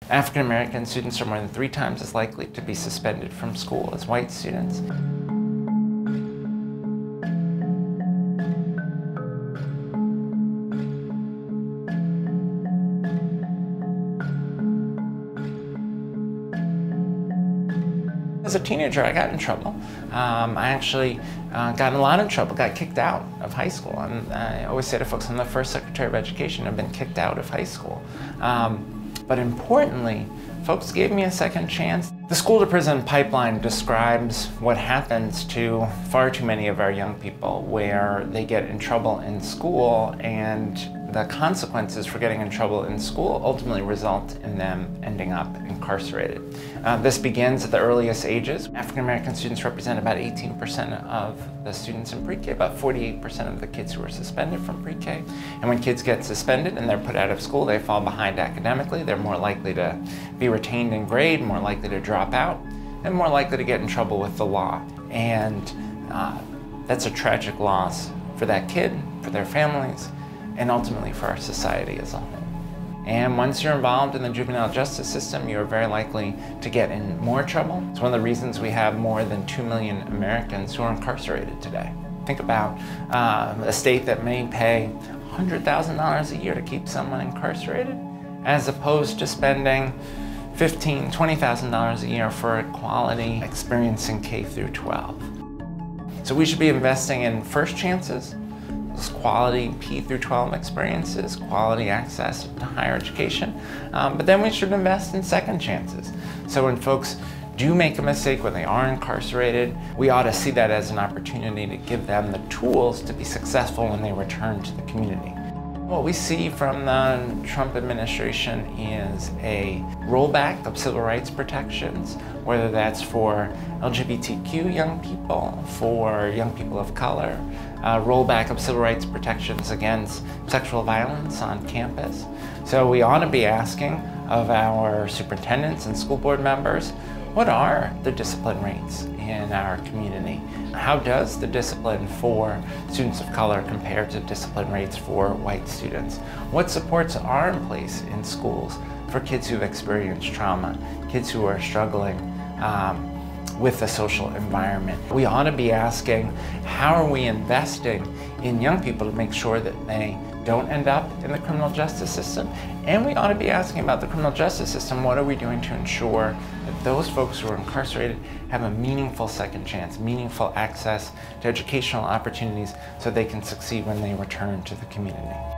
African American students are more than 3 times as likely to be suspended from school as white students. As a teenager, I got in trouble. I actually got in a lot of trouble, got kicked out of high school. And I always say to folks, I'm the first Secretary of Education to have been kicked out of high school. But importantly, folks gave me a second chance. The school-to-prison pipeline describes what happens to far too many of our young people, where they get in trouble in school, and the consequences for getting in trouble in school ultimately result in them ending up incarcerated. This begins at the earliest ages. African American students represent about 18% of the students in pre-K, about 48% of the kids who are suspended from pre-K. And when kids get suspended and they're put out of school, they fall behind academically. They're more likely to be retained in grade, more likely to drop out, and more likely to get in trouble with the law. And that's a tragic loss for that kid, for their families, and ultimately for our society as a whole. And once you're involved in the juvenile justice system, you're very likely to get in more trouble. It's one of the reasons we have more than 2 million Americans who are incarcerated today. Think about a state that may pay $100,000 a year to keep someone incarcerated, as opposed to spending $15,000, $20,000 a year for a quality experience in K through 12. So we should be investing in first chances, quality P through 12 experiences, quality access to higher education, but then we should invest in second chances. So when folks do make a mistake when they are incarcerated, we ought to see that as an opportunity to give them the tools to be successful when they return to the community. What we see from the Trump administration is a rollback of civil rights protections, whether that's for LGBTQ young people, for young people of color, rollback of civil rights protections against sexual violence on campus. So we ought to be asking of our superintendents and school board members, what are the discipline rates in our community? How does the discipline for students of color compare to discipline rates for white students? What supports are in place in schools for kids who've experienced trauma, kids who are struggling with the social environment? We ought to be asking, how are we investing in young people to make sure that they don't end up in the criminal justice system? And we ought to be asking about the criminal justice system, what are we doing to ensure that those folks who are incarcerated have a meaningful second chance, meaningful access to educational opportunities so they can succeed when they return to the community.